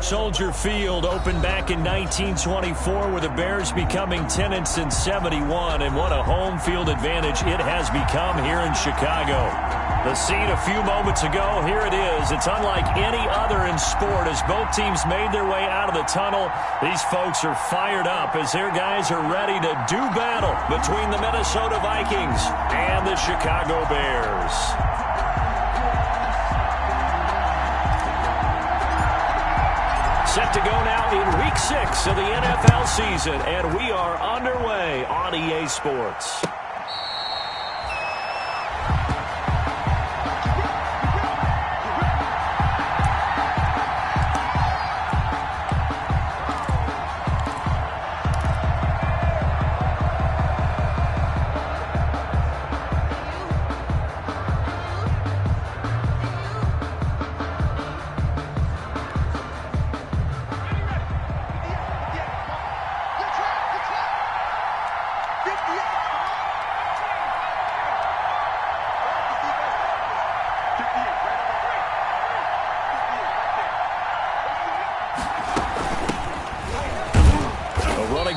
Soldier Field opened back in 1924 with the Bears becoming tenants in 71, and what a home field advantage it has become here in Chicago. The scene a few moments ago, here it is. It's unlike any other in sport as both teams made their way out of the tunnel. These folks are fired up as their guys are ready to do battle between the Minnesota Vikings and the Chicago Bears. Set to go now in Week 6 of the NFL season, and we are underway on EA Sports.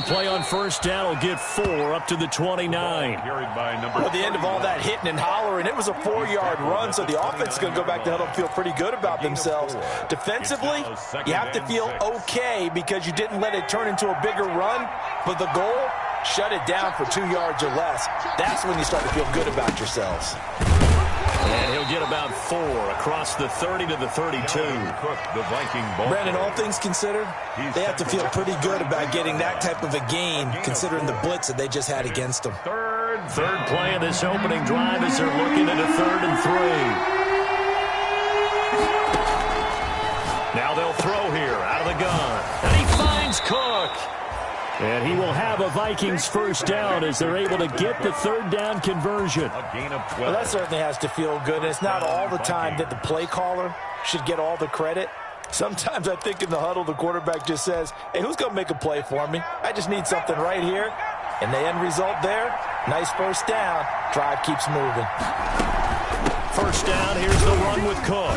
Play on first down will get 4 up to the 29. At the end of all that hitting and hollering, it was a 4-yard run, so the offense is going to go back to huddle and feel pretty good about themselves. Defensively, you have to feel okay because you didn't let it turn into a bigger run, but the goal, shut it down for 2 yards or less. That's when you start to feel good about yourselves. And he'll get about 4 across the 30 to the 32. Brandon, all things considered, they have to feel pretty good about getting that type of a gain considering the blitz that they just had against them. Third play of this opening drive as they're looking at a 3rd and 3. Now they'll throw here out of the gun. And he finds Cook. And he will have a Vikings first down as they're able to get the 3rd down conversion. Well, that certainly has to feel good. And it's not all the time that the play caller should get all the credit. Sometimes I think in the huddle, the quarterback just says, hey, who's going to make a play for me? I just need something right here. And the end result there, nice first down. Drive keeps moving. First down, here's the run with Cook.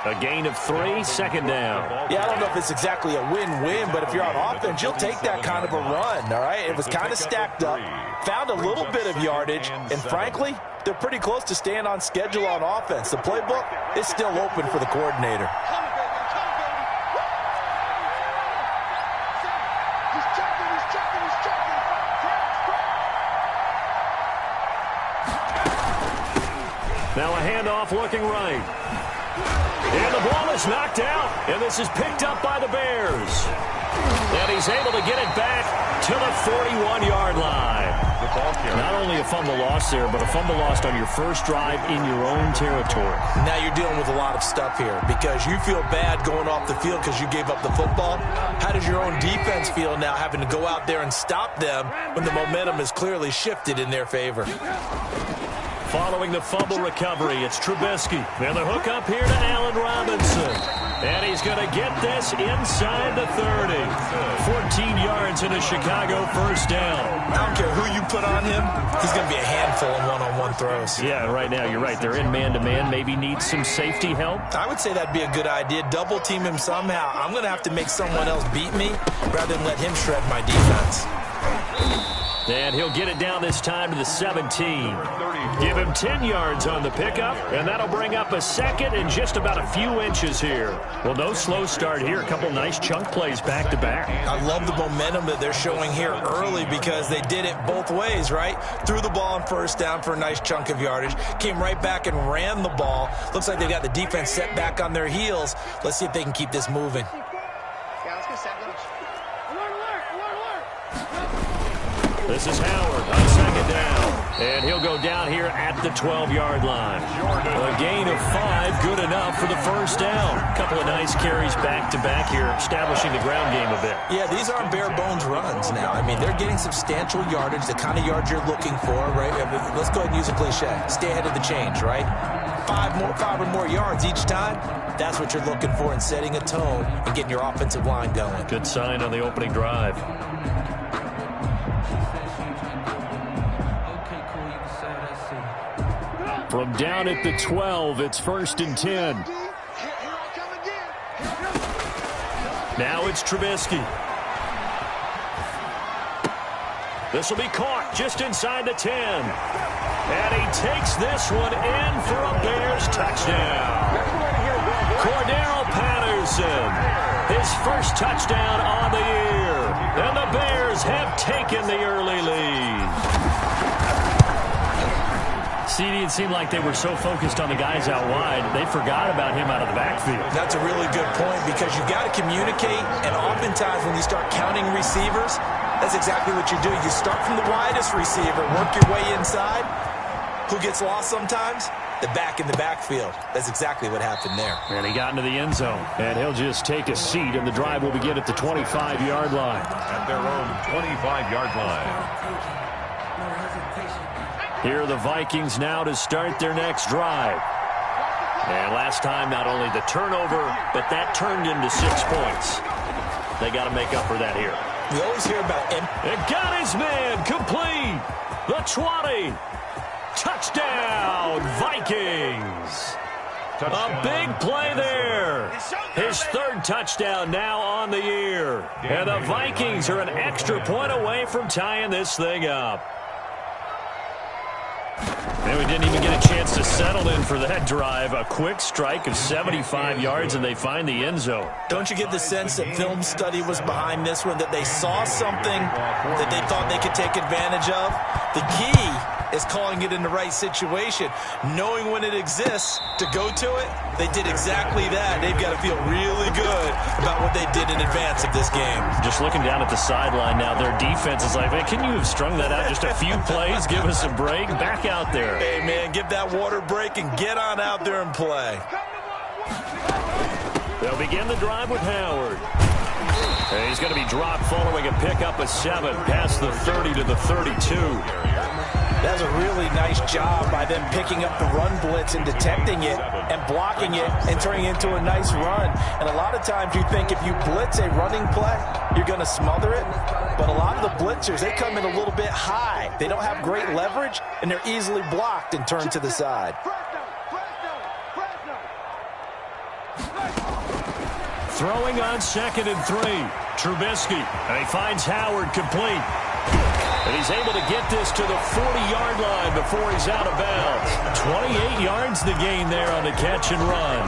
A gain of 3, 2nd down. Yeah, I don't know if it's exactly a win-win, but if you're on offense, you'll take that kind of a run, all right? It was kind of stacked up, found a little bit of yardage, and frankly, they're pretty close to staying on schedule on offense. The playbook is still open for the coordinator. Now a handoff looking right. And the ball is knocked out, and this is picked up by the Bears. And he's able to get it back to the 41-yard line. Not only a fumble loss there, but a fumble lost on your first drive in your own territory. Now you're dealing with a lot of stuff here because you feel bad going off the field because you gave up the football. How does your own defense feel now having to go out there and stop them when the momentum is clearly shifted in their favor? Following the fumble recovery, it's Trubisky. And the hook up here to Allen Robinson. And he's going to get this inside the 30. 14 yards in a Chicago first down. I don't care who you put on him. He's going to be a handful in one-on-one throws. Yeah, right now, you're right. They're in man-to-man. Maybe need some safety help. I would say that'd be a good idea. Double team him somehow. I'm going to have to make someone else beat me rather than let him shred my defense. And he'll get it down this time to the 17. Give him 10 yards on the pickup, and that'll bring up a 2nd and just about a few inches here. Well, no slow start here. A couple nice chunk plays back-to-back. I love the momentum that they're showing here early because they did it both ways, right? Threw the ball on first down for a nice chunk of yardage, came right back and ran the ball. Looks like they've got the defense set back on their heels. Let's see if they can keep this moving. This is Howard on 2nd down. And he'll go down here at the 12-yard line. A gain of 5, good enough for the first down. A couple of nice carries back-to-back here, establishing the ground game a bit. Yeah, these aren't bare-bones runs now. I mean, they're getting substantial yardage, the kind of yards you're looking for, right? Let's go ahead and use a cliche. Stay ahead of the change, right? 5 or more yards each time. That's what you're looking for in setting a tone and getting your offensive line going. Good sign on the opening drive. From down at the 12, it's 1st and 10. Now it's Trubisky. This will be caught just inside the 10. And he takes this one in for a Bears touchdown. Cordero Patterson, his first touchdown on the year. And the Bears have taken the early lead. CD, it seemed like they were so focused on the guys out wide, they forgot about him out of the backfield. That's a really good point because you've got to communicate, and oftentimes when you start counting receivers, that's exactly what you do. You start from the widest receiver, work your way inside. Who gets lost sometimes? The back in the backfield. That's exactly what happened there. And he got into the end zone, and he'll just take a seat, and the drive will begin at the 25-yard line. At their own 25-yard line. Here are the Vikings now to start their next drive. And last time, not only the turnover, but that turned into 6 points. They got to make up for that here. We always hear about him. It got his man complete. The 20. Touchdown, Vikings. A big play there. His third touchdown now on the year. And the Vikings are an extra point away from tying this thing up. And we didn't even get a chance to settle in for that drive. A quick strike of 75 yards, and they find the end zone. Don't you get the sense that film study was behind this one, that they saw something that they thought they could take advantage of? The key is calling it in the right situation, knowing when it exists to go to it. They did exactly that. They've got to feel really good about what they did in advance of this game. Just looking down at the sideline now, their defense is like, man, can you have strung that out just a few plays? Give us a break. Back out there. Hey, man, give that water break and get on out there and play. They'll begin the drive with Howard. And he's going to be dropped following a pickup of 7 past the 30 to the 32. That's a really nice job by them picking up the run blitz and detecting it and blocking it and turning it into a nice run. And a lot of times you think if you blitz a running play, you're going to smother it. But a lot of the blitzers, they come in a little bit high. They don't have great leverage, and they're easily blocked and turned to the side. Throwing on 2nd and 3. Trubisky, and he finds Howard complete. And he's able to get this to the 40-yard line before he's out of bounds. 28 yards the gain there on the catch and run.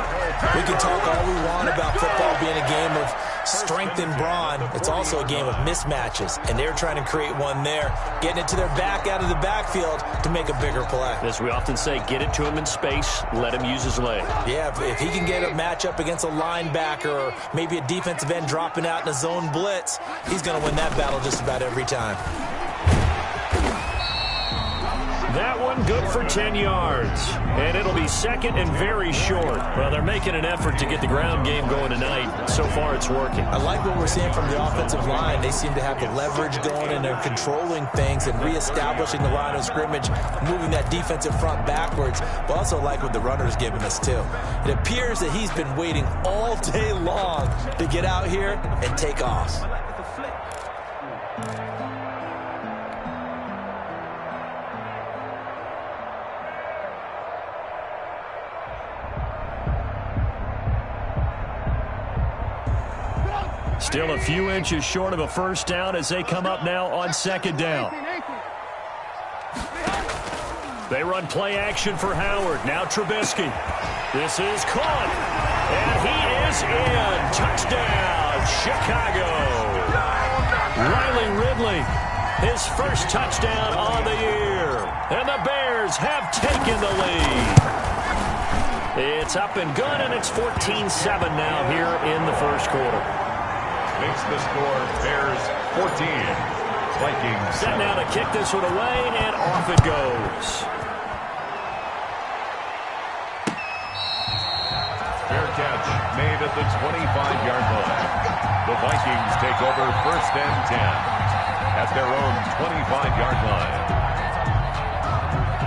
We can talk all we want about football being a game of strength and brawn. It's also a game of mismatches, and they're trying to create one there, getting it to their back out of the backfield to make a bigger play. As we often say, get it to him in space, let him use his leg. Yeah, if he can get a matchup against a linebacker or maybe a defensive end dropping out in a zone blitz, he's going to win that battle just about every time. That one good for 10 yards. And it'll be 2nd and very short. Well, they're making an effort to get the ground game going tonight. So far, it's working. I like what we're seeing from the offensive line. They seem to have the leverage going, and they're controlling things and reestablishing the line of scrimmage, moving that defensive front backwards. But also like what the runner's giving us, too. It appears that he's been waiting all day long to get out here and take off. Still a few inches short of a first down as they come up now on 2nd down. They run play action for Howard. Now Trubisky. This is caught. And he is in. Touchdown, Chicago. Riley Ridley, his first touchdown on the year. And the Bears have taken the lead. It's up and good, and it's 14-7 now here in the first quarter. Makes the score Bears 14, Vikings 7. Set now to kick this one away, and off it goes. Fair catch made at the 25-yard line. The Vikings take over 1st and 10 at their own 25-yard line.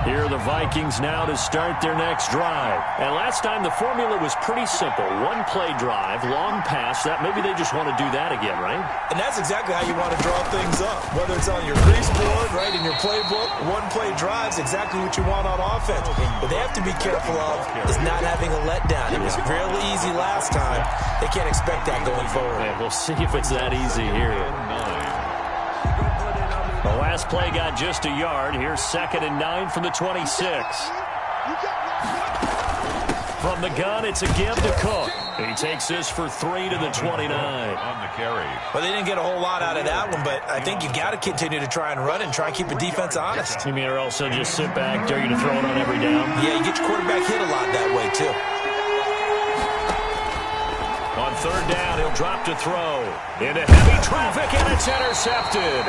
Here are the Vikings now to start their next drive. And last time the formula was pretty simple. One-play drive, long pass. That maybe they just want to do that again, right? And that's exactly how you want to draw things up. Whether it's on your grease board, right, in your playbook, one-play drive's exactly what you want on offense. What they have to be careful of is not having a letdown. It was really easy last time. They can't expect that going forward. Yeah, we'll see if it's that easy here. The last play got just a yard. Here's 2nd and 9 from the 26. From the gun, it's a give to Cook. He takes this for 3 to the 29. On the carry. Well, they didn't get a whole lot out of that one, but I think you got to continue to try and run and try and keep the defense honest. You mean or also just sit back, dare you to throw it on every down? Yeah, you get your quarterback hit a lot that way, too. On 3rd down, he'll drop to throw. Into heavy traffic, and it's intercepted.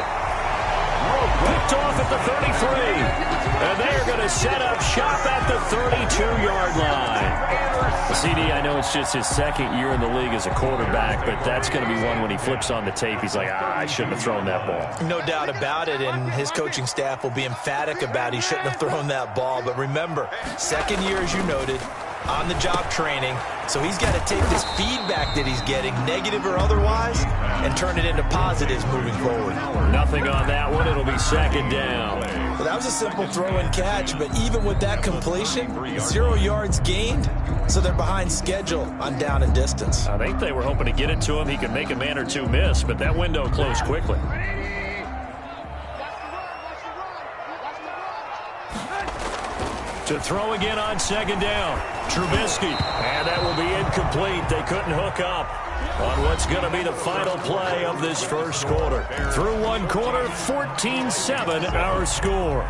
Whipped off at the 33. And they're going to set up shop at the 32-yard line. CD, I know it's just his 2nd year in the league as a quarterback, but that's going to be one when he flips on the tape. He's like, I shouldn't have thrown that ball. No doubt about it, and his coaching staff will be emphatic about he shouldn't have thrown that ball. But remember, 2nd year, as you noted, on-the-job training. So he's got to take this feedback that he's getting, negative or otherwise, and turn it into positives moving forward. Nothing on that one. It'll be 2nd down. Well, that was a simple throw and catch, but even with that completion, 0 yards gained, so they're behind schedule on down and distance. I think they were hoping to get it to him. He could make a man or two miss, but that window closed quickly. To throw again on 2nd down. Trubisky. And that will be incomplete. They couldn't hook up on what's going to be the final play of this first quarter. Through one quarter, 14-7 our score.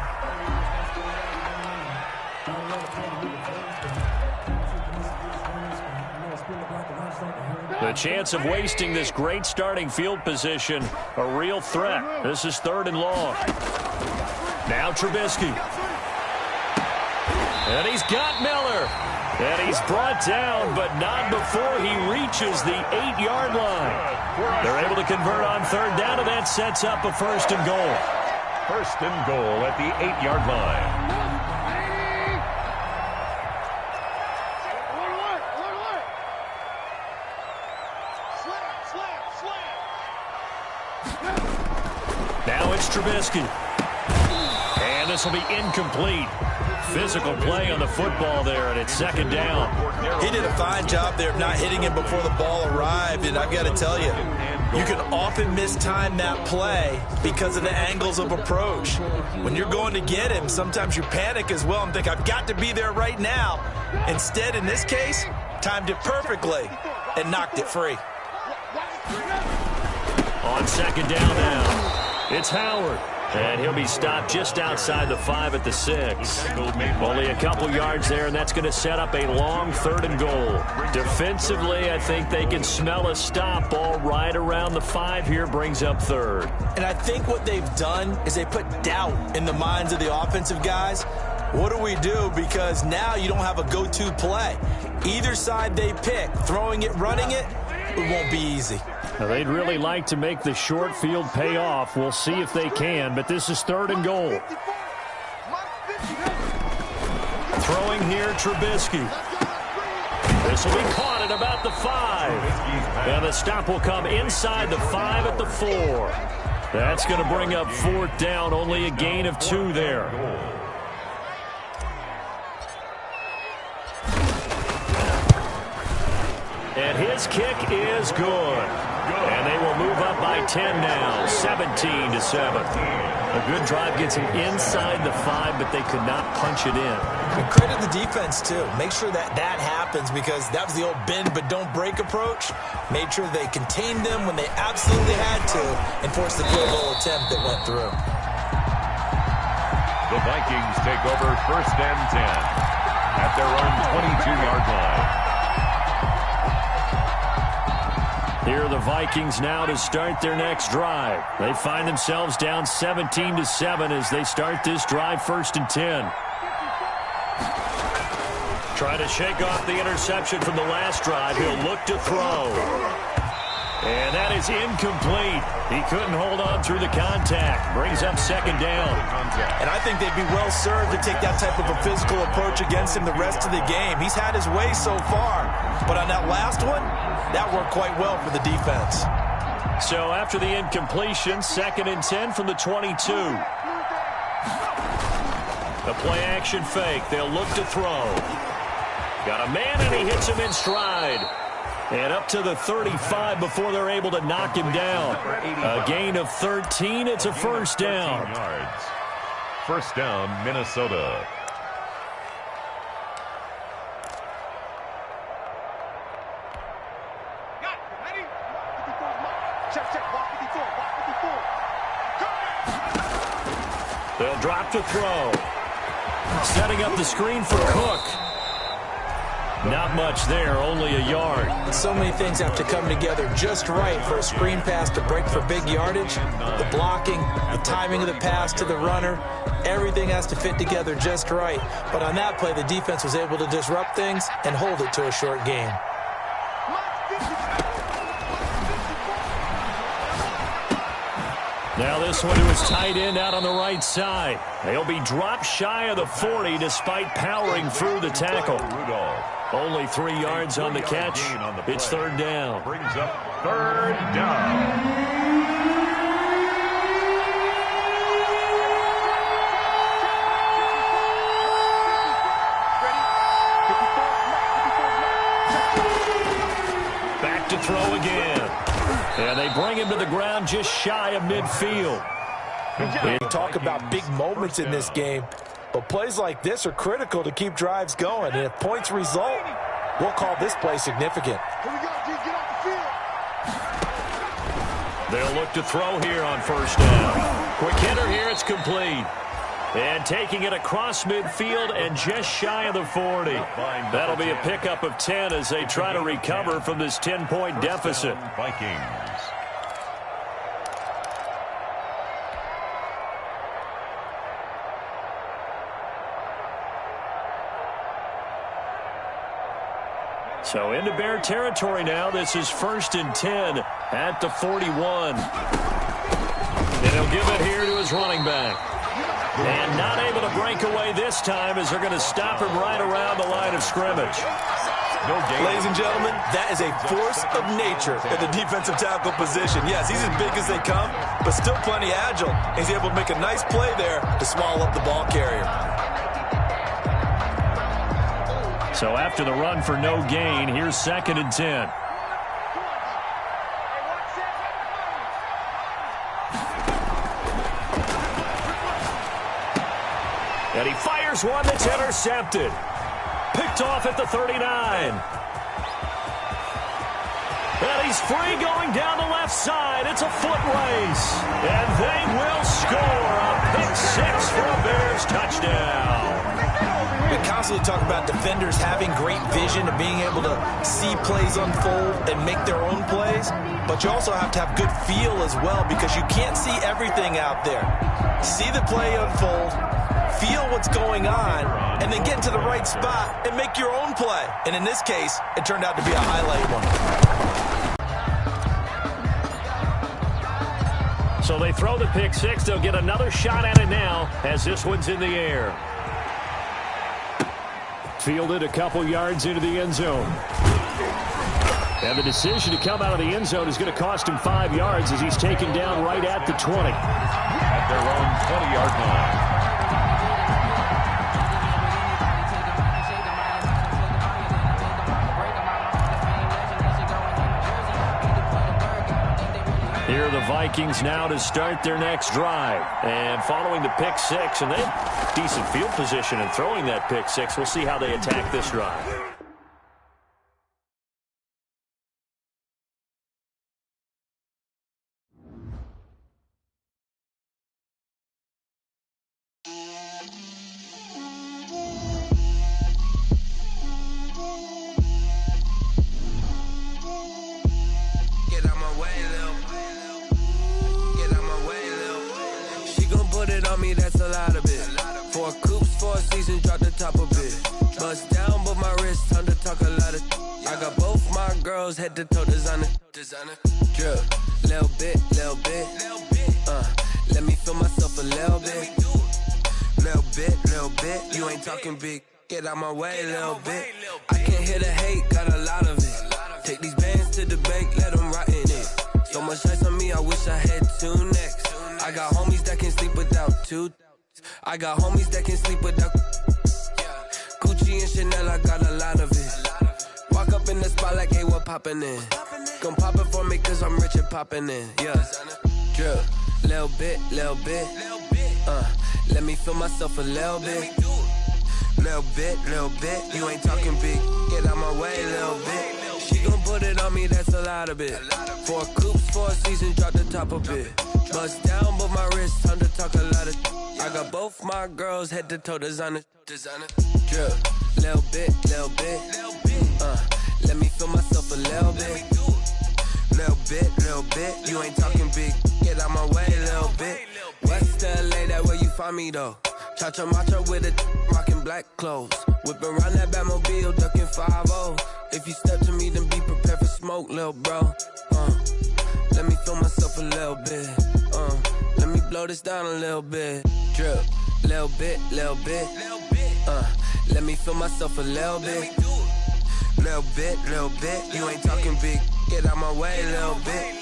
The chance of wasting this great starting field position, a real threat. This is 3rd and long. Now Trubisky. And he's got Miller. And he's brought down, but not before he reaches the 8-yard line. They're able to convert on 3rd down, and that sets up a 1st and goal. 1st and goal at the 8-yard line. Now it's Trubisky. And this will be incomplete. Physical play on the football there, and it's 2nd down. He did a fine job there of not hitting him before the ball arrived, and I've got to tell you, you can often mistime that play because of the angles of approach. When you're going to get him, sometimes you panic as well and think, I've got to be there right now. Instead, in this case, timed it perfectly and knocked it free. On 2nd down now, it's Howard. And he'll be stopped just outside the 5 at the 6. Only a couple yards there, and that's going to set up a long 3rd and goal. Defensively, I think they can smell a stop ball right around the 5 here, brings up 3rd. And I think what they've done is they put doubt in the minds of the offensive guys. What do we do? Because now you don't have a go-to play. Either side they pick, throwing it, running it, it won't be easy. Now, they'd really like to make the short field pay off. We'll see if they can, but this is 3rd and goal. Throwing here, Trubisky. This will be caught at about the 5. And the stop will come inside the 5 at the 4. That's going to bring up 4th down, only a gain of 2 there. And his kick is good. And they will move up by 10 now, 17-7. A good drive gets him inside the 5, but they could not punch it in. And credit the defense, too. Make sure that happens, because that was the old bend but don't break approach. Made sure they contained them when they absolutely had to and forced the field goal attempt that went through. The Vikings take over 1st and 10 at their own 22-yard line. Here are the Vikings now to start their next drive. They find themselves down 17-7 as they start this drive, 1st and 10. Trying to shake off the interception from the last drive. He'll look to throw. And that is incomplete. He couldn't hold on through the contact. Brings up second down. And I think they'd be well served to take that type of a physical approach against him the rest of the game. He's had his way so far. But on that last one, that worked quite well for the defense. So after the incompletion, 2nd and 10 from the 22. The play action fake. They'll look to throw. Got a man, and he hits him in stride. And up to the 35 before they're able to knock him down. A gain of 13. It's a first down. Yards. First down, Minnesota. They'll drop to throw. Setting up the screen for Cook. Not much there, only a yard. So many things have to come together just right for a screen pass to break for big yardage. The blocking, the timing of the pass to the runner, everything has to fit together just right. But on that play, the defense was able to disrupt things and hold it to a short game. Now this one to his tight end out on the right side. They'll be dropped shy of the 40 despite powering through the tackle. Only 3 yards on the catch. It's third down. Brings up third down. Back to throw again. And they bring him to the ground just shy of midfield. We talk about big moments in this game, but plays like this are critical to keep drives going. And if points result, we'll call this play significant. They'll look to throw here on first down. Quick hitter here, it's complete. And taking it across midfield and just shy of the 40. That'll be a pickup of 10 as they try to recover from this 10-point deficit. Vikings. So into Bear territory now. This is 1st and 10 at the 41. And he'll give it here to his running back. And not able to break away this time as they're going to stop him right around the line of scrimmage. Ladies and gentlemen, that is a force of nature in the defensive tackle position. Yes, he's as big as they come, but still plenty agile. He's able to make a nice play there to swallow up the ball carrier. So after the run for no gain, here's 2nd and 10. And he fires one that's intercepted. Picked off at the 39. And he's free going down the left side. It's a foot race. And they will score a pick 6 for a Bears touchdown. We constantly talk about defenders having great vision and being able to see plays unfold and make their own plays. But you also have to have good feel as well because you can't see everything out there. See the play unfold, feel what's going on, and then get to the right spot and make your own play. And in this case, it turned out to be a highlight one. So they throw the pick 6. They'll get another shot at it now as this one's in the air. Fielded a couple yards into the end zone. And the decision to come out of the end zone is going to cost him 5 yards as he's taken down right at the 20. At their own 20-yard line. Here are the Vikings now to start their next drive. And following the pick 6, and they have decent field position in throwing that pick 6. We'll see how they attack this drive. That's a lot of it. 4 coops, 4 seasons, drop the top of it. Bust down, but my wrist, time to talk a lot of. I got both my girls. girls head to toe designer. Drip, little bit. Let me feel myself a little bit. Little bit. You ain't talking big. Get out my way, little bit. I can't hear the hate, got a lot of it. Take these bands to the bank, let them rot in it. So much ice on me, I wish I had two necks. I got homies that can sleep without two. I got homies that can sleep without Gucci and Chanel, I got a lot of it. Walk up in the spot like, hey, what poppin' in? Come pop it for me, cause I'm rich and poppin' in. Yeah, drip, little bit. Let me feel myself a little bit. Little bit. You ain't talking big. Get out my way, little bit. She gon' put it on me, that's a lot of it. 4 coops, 4 seasons, drop the top a bit. Bust down, but my wrist, time to talk a lot of. I got both my girls head to toe designer. Drip, little bit. Let me feel myself a little bit. Little bit. You ain't talking big. Get out my way, little bit. West LA, that where you find me though. Cha-cha matcha with it, rockin' black clothes. Whippin' around that Batmobile, duckin' 5-0. If you step to me, then be prepared for smoke, lil' bro. Let me feel myself a little bit. Let me blow this down a little bit. Drip, little bit. Let me feel myself a little bit. Little bit. You ain't talking big. Get out my way, little bit.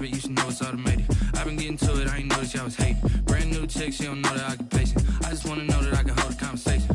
You should know it's automated. I've been getting to it, I ain't noticed y'all was hating. Brand new chick, she don't know that I can pace it. I just wanna know that I can hold a conversation.